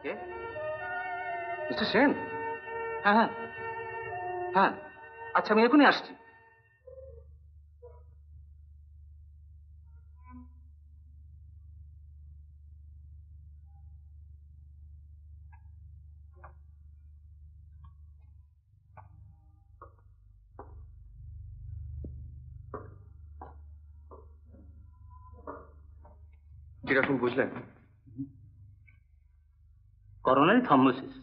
কে? Mister Sen? হ্যাঁ হ্যাঁ হ্যাঁ, আচ্ছা আমি এখনই আসছি। কিরকম বুঝলেন? করোনারি থ্রম্বোসিস,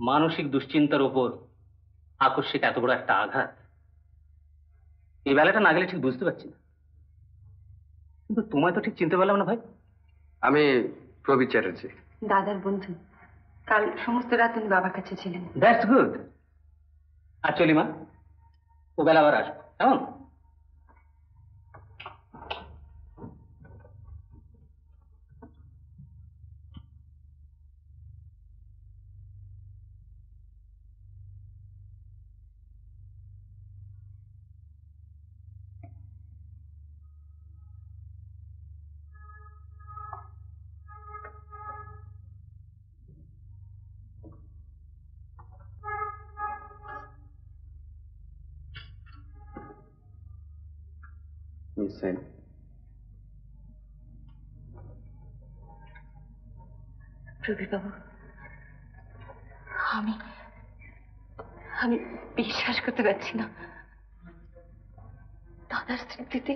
মানসিক দুশ্চিন্তার উপর আকস্মিক এত বড় একটা আঘাত। এই বেলাটা না গেলে ঠিক বুঝতে পারছি না, কিন্তু তোমায় তো ঠিক চিনতে পারলাম না ভাই। আমি প্রবীর চ্যাটার্জি, দাদার বন্ধু। কাল সমস্ত রাত উনি বাবার কাছে ছিলেন। That's good. আর চলিমা, ও বেলা আবার আসবো, কেমন? মিস সেন। প্রবীর বাবু, আমি আমি বিশ্বাস করতে পারছি না। দাদার স্মৃতিতে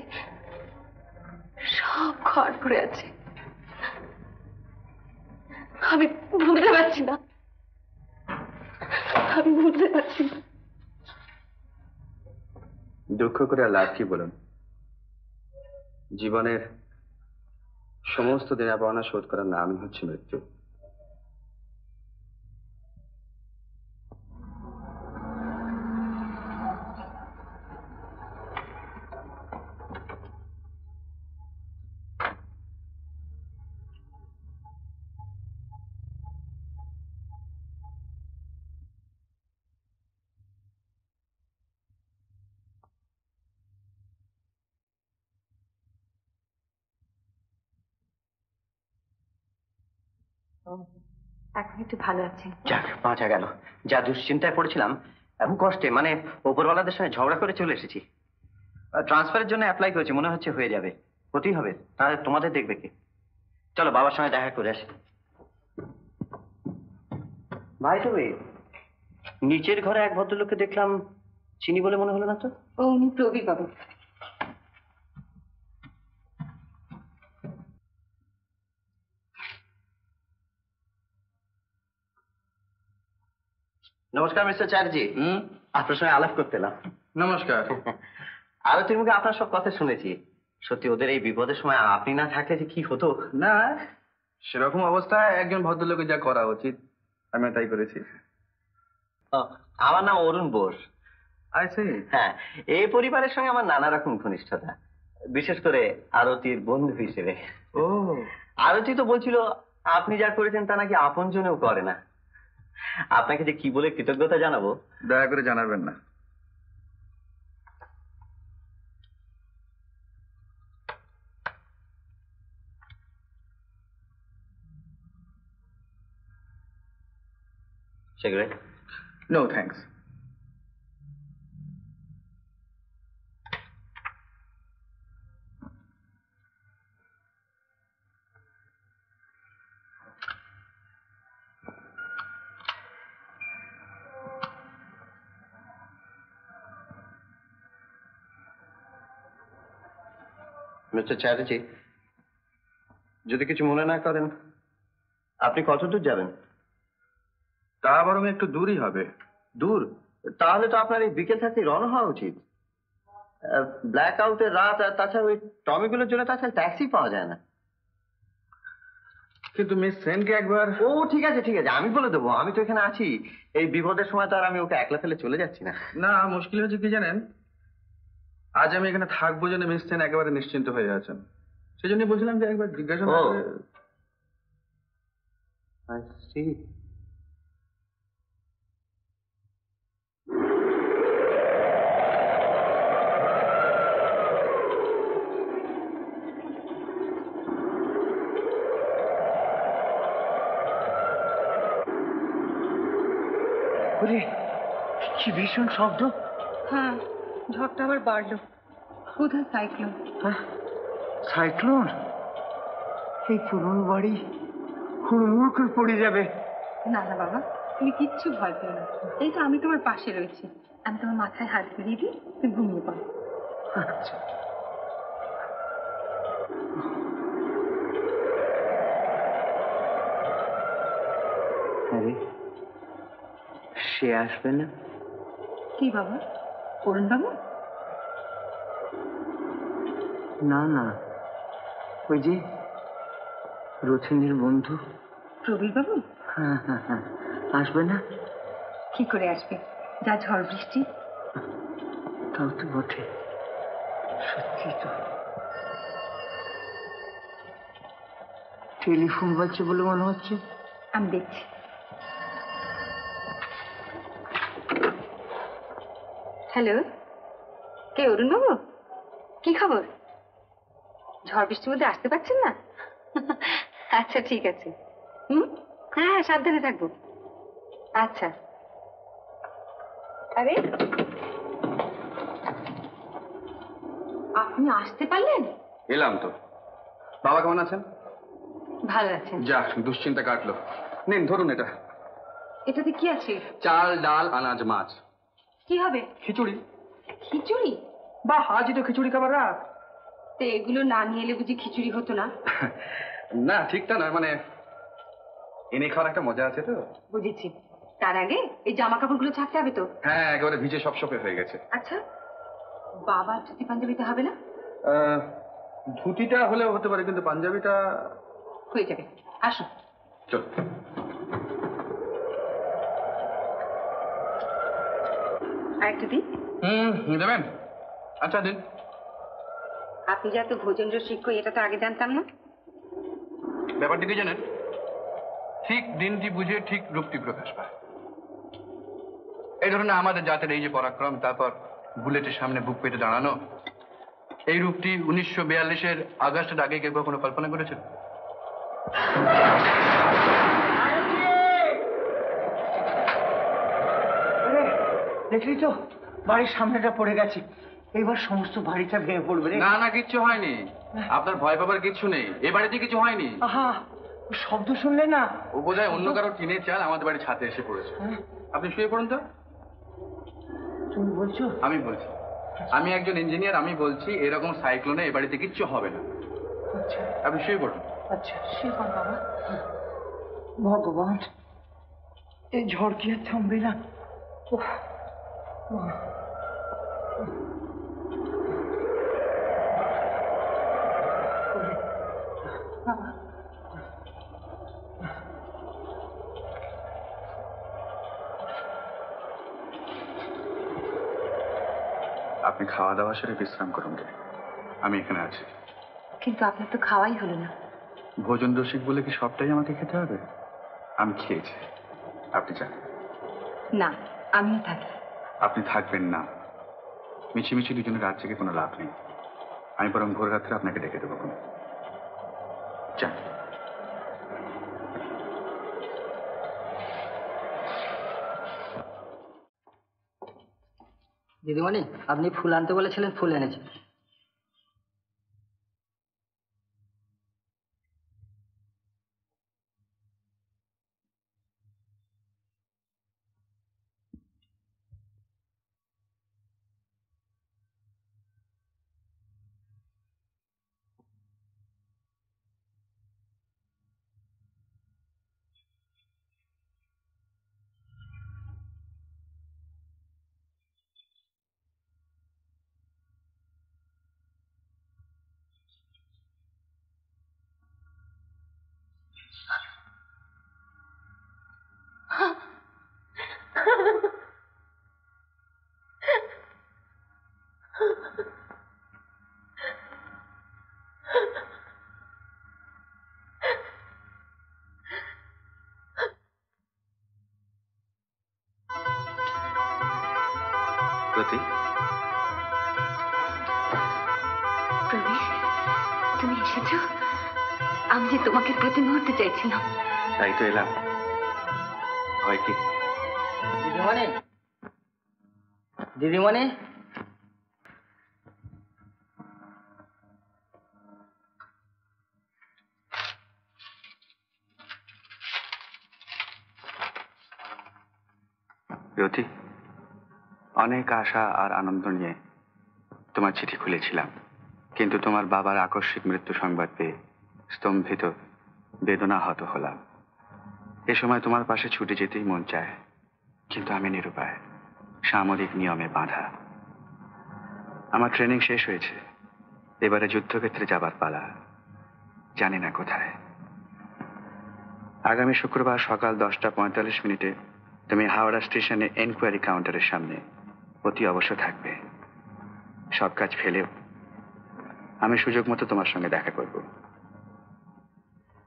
সব ঘর ভরে আছে। আমি বুঝতে পারছি না, আমি বুঝতে পারছি না। দুঃখ করে আর লাভ কি বলুন? জীবনের সমস্ত দেনা পাওনা শোধ করার নামই হচ্ছে মৃত্যু। এখন একটু ভালো আছেন? যাক, বাঁচা গেল। যা দুশ্চিন্তায় পড়েছিলাম, এমন কষ্টে, মানে ওপরওয়ালাদের সঙ্গে ঝগড়া করে চলে এসেছি। ট্রান্সফারের জন্য অ্যাপ্লাই করেছি, মনে হচ্ছে হয়ে যাবে। হতেই হবে, তাহলে তোমাদের দেখবে কে? চলো বাবার সঙ্গে দেখা করে আসি। ভাই, তবে নিচের ঘরে এক ভদ্রলোককে দেখলাম, চিনি বলে মনে হলো না তো? ও উনি প্রবীর বাবু। নমস্কার মিস্টার চ্যাটার্জি। আপনার সঙ্গে আলাপ করতে এলাম। নমস্কার। আরো তুমি মুখে আপনার সব কথা শুনেছি। সত্যি ওদের এই বিপদের সময় আপনি না থাকলে যে কি হতো। না, সেরকম অবস্থায় একজন ভদ্রলোকের যা করা উচিত আমি তাই করেছি। আমার নাম অরুণ বোস। I C. হ্যাঁ, এই পরিবারের সঙ্গে আমার নানা রকম ঘনিষ্ঠতা, বিশেষ করে আরতির বন্ধু হিসেবে। ও, আরতি তো বলছিল আপনি যা করেছেন তা নাকি আপনজনেও করে না। আপনাকে যে কি বলে কৃতজ্ঞতা জানাবো। দয়া করে জানাবেন না। Cigarette? No thanks. Mister Chatterjee, যদি কিছু মনে না করেন, আপনি কত দূর যাবেন? তা বরং একটু দূরই হবে। দূর? তাহলে তো আপনার এই বিকেল থাকতে রওনা হওয়া উচিত। ব্ল্যাক আউটের রাত, আর তাছাড়া ওই টমিগুলোর জন্য তাছাড়া ট্যাক্সি পাওয়া যায় না। কিন্তু মিস সেনকে একবার। ও ঠিক আছে ঠিক আছে, আমি বলে দেবো, আমি তো এখানে আছি। এই বিপদের সময় তো আর আমি ওকে একলা ফেলে চলে যাচ্ছি না। না, মুশকিল হয়েছে কি জানেন, আজ আমি এখানে থাকবো জন্য মিস সেন একেবারে নিশ্চিন্ত হয়ে আছেন। সেই জন্য বলছিলাম যে একবার জিজ্ঞাসা না করে। I see. ওরে কি ভীষণ শব্দ। হ্যাঁ, ঝড়টা আবার বাড়লো। কোথায় সাইক্লোন? সাইক্লোন? এই পুরনো বাড়ি হুড়মুড় করে পড়ে যাবে। না না বাবা, তুমি কিচ্ছু ভয় পেও না। এই তো আমি তোমার পাশে রয়েছি। আমি তোমার মাথায় হাত বুলিয়ে দিই, তুমি ঘুমিয়ে পড়ো। আচ্ছা। আরে সে আসবে না? কি বাবা, অরুণ বাবু? না না, ওই যে রথিনীর বন্ধু। প্রবীর বাবু? হ্যাঁ হ্যাঁ হ্যাঁ, আসবে না? কি করে আসবে, যা ঝড় বৃষ্টি। তাও তো বটে, সত্যি তো। টেলিফোন বাজছে বলে মনে হচ্ছে। আমি দেখছি। হ্যালো, কে অরুণ বাবু? কি খবর? ঝড় বৃষ্টির মধ্যে আসতে পারছেন না? আচ্ছা ঠিক আছে। হ্যাঁ হ্যাঁ, সাবধানে থাকবো। আচ্ছা। আরে আপনি আসতে পারলেন? এলাম তো। বাবা কেমন আছেন? ভালো আছেন? যাক, দুশ্চিন্তা কাটলো। নিন ধরুন এটা। এটাতে কি আছে? চাল, ডাল, আনাজ, মাছ। কি হবে? খিচুড়ি। খিচুড়ি? বাহ, আজই তো খিচুড়ি খাবার রাত। তো এগুলো না নিয়ে এলে বুঝি খিচুড়ি হতো না? না, ঠিকটা নয়, মানে এনে খাওয়ার একটা মজা আছে তো। বুঝেছি। তার আগে এই জামা কাপড়গুলো ছাড়তে হবে তো। হ্যাঁ, একেবারে ভিজে সপসপে হয়ে গেছে। আচ্ছা, বাবার ধুতি পাঞ্জাবিতে হবে না? ধুতিটা হলেও হতে পারে, কিন্তু পাঞ্জাবিটা হয়ে যাবে। আসুন। চল। আর একটু দিন। দেবেন? আচ্ছা দিন। আপনি যে এত ভোজন রসিক, এটা তো আগে জানতাম না। ব্যাপারটা কি জানেন, ঠিক দিনটি বুঝে ঠিক রূপটি প্রকাশ পায়। এই ধরনের আমাদের জাতের এই যে পরাক্রম, তারপর বুলেটের সামনে বুক পেতে দাঁড়ানো, এই রূপটি 1942-এর আগস্টের আগে কেউ কখনো কল্পনা করেছিল? দেখলি তো, বাড়ির সামনেটা পড়ে গেছে। এবার সমস্ত বাড়িটা ভেঙে পড়বে রে। না না, কিচ্ছু হয়নি। আপনার ভয় পাবার কিচ্ছু নেই, এ বাড়িতে কিছু হয়নি। আহা, শব্দ শুনলে না? ও বোধহয় অন্য কারো টিনের চাল আমাদের বাড়ি ছাদে এসে পড়েছে। আপনি শুয়ে পড়ুন তো। তুমি বলছো? আমি বলছি, আমি একজন ইঞ্জিনিয়ার, আমি বলছি এরকম সাইক্লোনে এ বাড়িতে কিচ্ছু হবে না। আচ্ছা আপনি শুয়ে পড়ুন। আচ্ছা, সে কর বাবা। ভগবান, এই ঝড় কি আর থামবে না? উফ, মা। বাবা, আপনি খাওয়া দাওয়া সেরে বিশ্রাম করুন, আমি এখানে আছি। কিন্তু আপনার তো খাওয়াই হলো না। ভোজন রসিক বলে কি সবটাই আমাকে খেতে হবে? আমি খেয়েছি, আপনি যান। না, আমিও থাকি। আপনি থাকবেন না। মিছিমিছি দুজনের রাত জেগে কোনো লাভ নেই। আমি বরং ভোর রাত্রে আপনাকে ডেকে দেবো। যান। দিদিমণি, আপনি ফুল আনতে বলেছিলেন, ফুল এনেছি। প্রতি, প্রবীর, তুমি এসেছো? আমি যে তোমাকে প্রতি মুহূর্তে চাইছিলাম। তাই তো এলাম। ভয় কি? দিদিমণি, দিদিমণি, রতি, অনেক আশা আর আনন্দ নিয়ে তোমার চিঠি খুলেছিলাম, কিন্তু তোমার বাবার আকস্মিক মৃত্যু সংবাদ পেয়ে স্তম্ভিত, বেদনাহত হলাম। এ সময় তোমার পাশে ছুটে যেতেই মন চায়, কিন্তু আমি নিরুপায়, সামরিক নিয়মে বাঁধা। আমার ট্রেনিং শেষ হয়েছে, এবারে যুদ্ধক্ষেত্রে যাবার পালা, জানি না কোথায়। আগামী শুক্রবার সকাল 10:45 তুমি হাওড়া স্টেশনে এনকোয়ারি কাউন্টারের সামনে অতি অবশ্য থাকবে। সব কাজ ফেলেও আমি সুযোগ মতো তোমার সঙ্গে দেখা করব।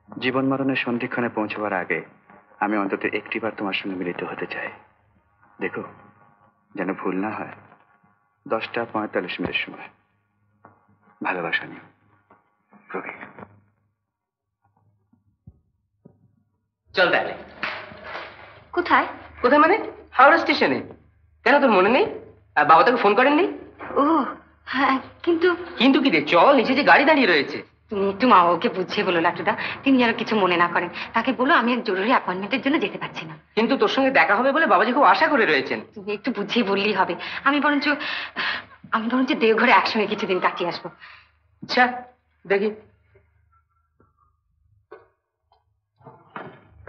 জীবন মরণের সন্ধিক্ষণে পৌঁছবার আগে আমি অন্তত একটিবার তোমার সঙ্গে মিলিত হতে চাই। দেখো যেন ভুল না হয়। 10:45 সময়। ভালোবাসা নিও, প্রবীর। চল তাহলে। কোথায়? কোথায় মানে? হাওড়া স্টেশনে। কেন, তোর মনে নেই? আর বাবা তোকে ফোন করেননি? ও হ্যাঁ, কিন্তু কিন্তু কি রে, চল, নিচে যে গাড়ি দাঁড়িয়ে রয়েছে। তুমি একটু মা বাবাকে বুঝিয়ে বলো লাটুদা, তিনি যেন কিছু মনে না করেন। তাকে বলো আমি এক জরুরি অ্যাপয়েন্টমেন্টের জন্য যেতে পারছি না। কিন্তু তোর সঙ্গে দেখা হবে বলে বাবাজি খুব আশা করে রয়েছেন। তুমি একটু বুঝিয়ে বললেই হবে। আমি বরঞ্চ দেওঘরে একসঙ্গে কিছুদিন কাটিয়ে আসবো। আচ্ছা দেখি।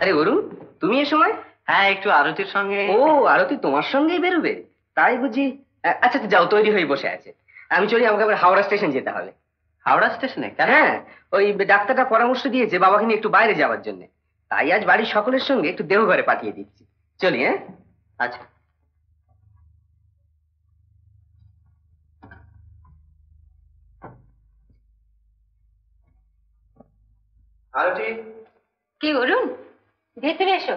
আরে অরুণ, তুমি এ সময়? হ্যাঁ, একটু আরতির সঙ্গে। ও, আরতি তোমার সঙ্গেই বেরোবে, তাই বুঝি? আচ্ছা যাও, তৈরি হয়ে বসে আছে। আমি চলি, আমাকে আবার হাওড়া স্টেশন যেতে হবে। হাওড়া স্টেশনে কেন? হ্যাঁ, ওই ডাক্তারটা পরামর্শ দিয়েছে বাবাকে নিয়ে একটু বাইরে যাওয়ার জন্য, তাই আজ বাড়ির সকলের সঙ্গে একটু দেওঘরে পাঠিয়ে দিচ্ছি। চলি, হ্যাঁ? আচ্ছা। আরতি, কি অরুণ, ভেতরে এসো।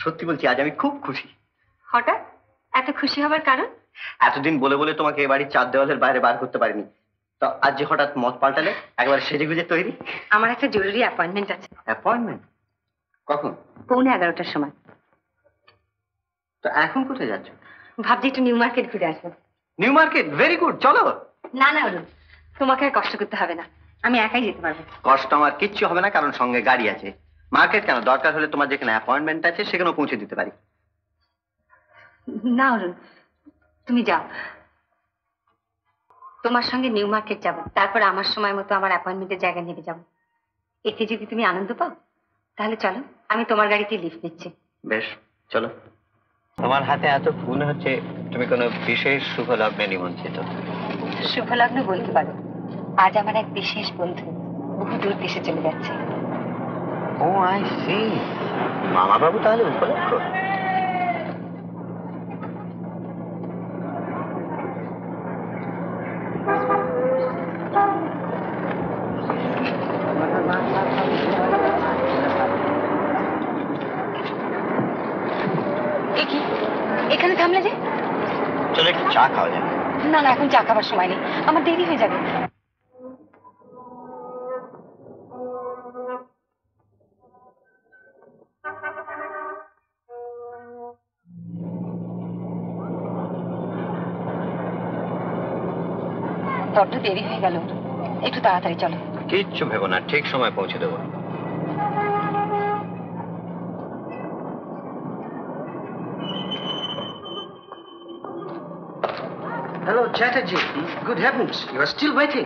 সত্যি বলছি, আজ আমি খুব খুশি। হঠাৎ এত খুশি হবার কারণ? এতদিন বলে বলে তোমাকে এ বাড়ির 4 দেওয়ালের বাইরে বার করতে পারিনি, তো আজ যে হঠাৎ মত পাল্টালে, একবার সেজে গুজে তৈরি। আমার একটা জরুরি অ্যাপয়েন্টমেন্ট আছে। অ্যাপয়েন্টমেন্ট? কখন? 11:15 সময়। তো এখন কোথায় যাচ্ছ? ভাবছি একটু নিউ মার্কেট ঘুরে আসবো। New market? ভেরি গুড, চলো। না না অরুণ, তোমাকে আর কষ্ট করতে হবে না, আমি একাই যেতে পারবো। কষ্ট আমার কিচ্ছু হবে না, কারণ সঙ্গে গাড়ি আছে। মার্কেট কেন, দরকার হলে তোমার যেখানে অ্যাপয়েন্টমেন্ট আছে সেখানেও পৌঁছে দিতে পারি। না অরুণ, তুমি যাও। তোমার সঙ্গে নিউ মার্কেট যাবো, তারপর আমার সময় মতো আমার অ্যাপয়েন্টমেন্টের জায়গায় নেমে যাবো। এতে যদি তুমি আনন্দ পাও তাহলে চলো, আমি তোমার গাড়িতে লিফট নিচ্ছি। বেশ, চলো। তোমার হাতে এত ফুল হচ্ছে, তুমি কোনো বিশেষ শুভ লগ্নে নিমন্ত্রিত। শুভ লগ্ন বলতে পারো। আজ আমার এক বিশেষ বন্ধু বহু দূর দেশে চলে যাচ্ছে। ও আই সি। মামা বাবু তাহলে উপলক্ষ? এ কি, এখানে থামলে যে? চলো একটু চা খাওয়া যাবে। না না, এখন চা খাবার সময় নেই, আমার দেরি হয়ে যাবে। বড্ড দেরি হয়ে গেল, একটু তাড়াতাড়ি চলো। কিচ্ছু ভেবো না, ঠিক সময় পৌঁছে দেবো। Hello Chatterjee, good heavens, you are still waiting.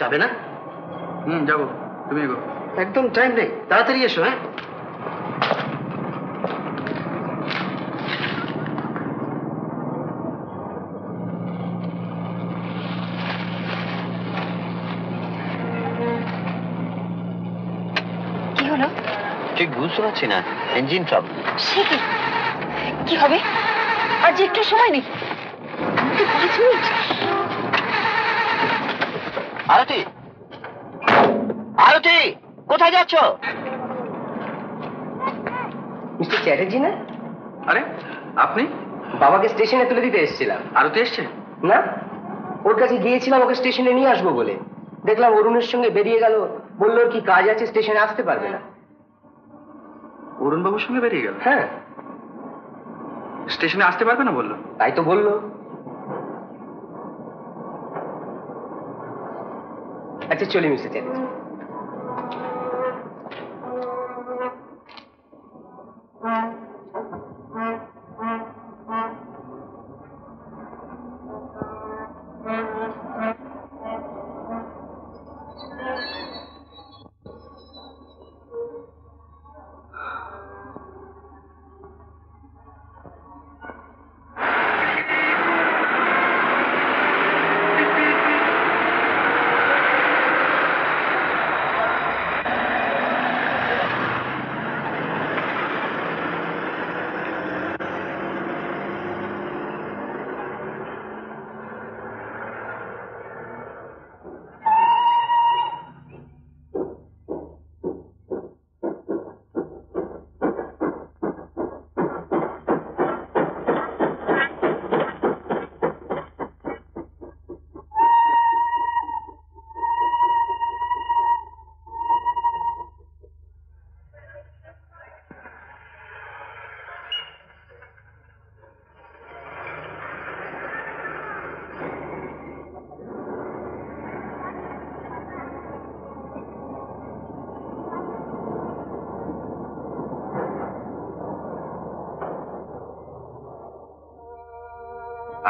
যাবে না? যাবো, তুমি এগো। একদম টাইম নেই, তাড়াতাড়ি এসো। হ্যাঁ, কি হলো? ঠিক বুঝতে পারছি না, ইঞ্জিন ট্রাবল। সে কি, কি হবে? আর যে একটু সময় নেই, মাত্র 5 মিনিট। আরতি, আরতি, কোথায় যাচ্ছ? মিস্টার চ্যাটার্জি না? আরে আপনি? বাবাকে স্টেশনে তুলে দিতে এসেছিলাম। আরতি এসছে? না, ওর কাছে গিয়েছিলাম ওকে স্টেশনে নিয়ে আসবো বলে। দেখলাম অরুণের সঙ্গে বেরিয়ে গেল বললো ওর কি কাজ আছে, স্টেশনে আসতে পারবে না। অরুণবাবুর সঙ্গে বেরিয়ে গেল? হ্যাঁ, স্টেশনে আসতে পারবে না বললো? তাই তো বললো। আচ্ছা চলি মিস্টার চ্যাটার্জি।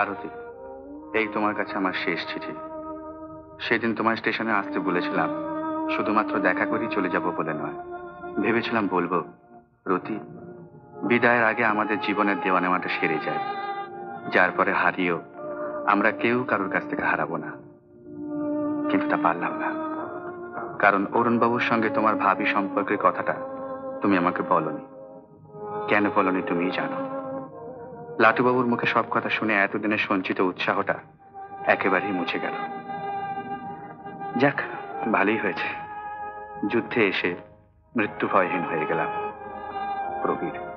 আরতি, এই তোমার কাছে আমার শেষ চিঠি। সেদিন তোমার স্টেশনে আসতে বলেছিলাম, শুধুমাত্র দেখা করেই চলে যাব বলে নয়। ভেবেছিলাম বলবো, রতি, বিদায়ের আগে আমাদের জীবনের দেওয়া নেওয়াটা সেরে যায়, যার পরে হারিয়েও আমরা কেউ কারোর কাছ থেকে হারাবো না। কিন্তু তা পারলাম না, কারণ অরুণবাবুর সঙ্গে তোমার ভাবি সম্পর্কের কথাটা তুমি আমাকে বলনি। কেন বলনি তুমিই জানো। লাটুবাবুর মুখে সব কথা শুনে এতদিনের সঞ্চিত উৎসাহটা একেবারেই মুছে গেল। যাক, ভালোই হয়েছে, যুদ্ধে এসে মৃত্যু ভয়হীন হয়ে গেলাম। প্রবীর।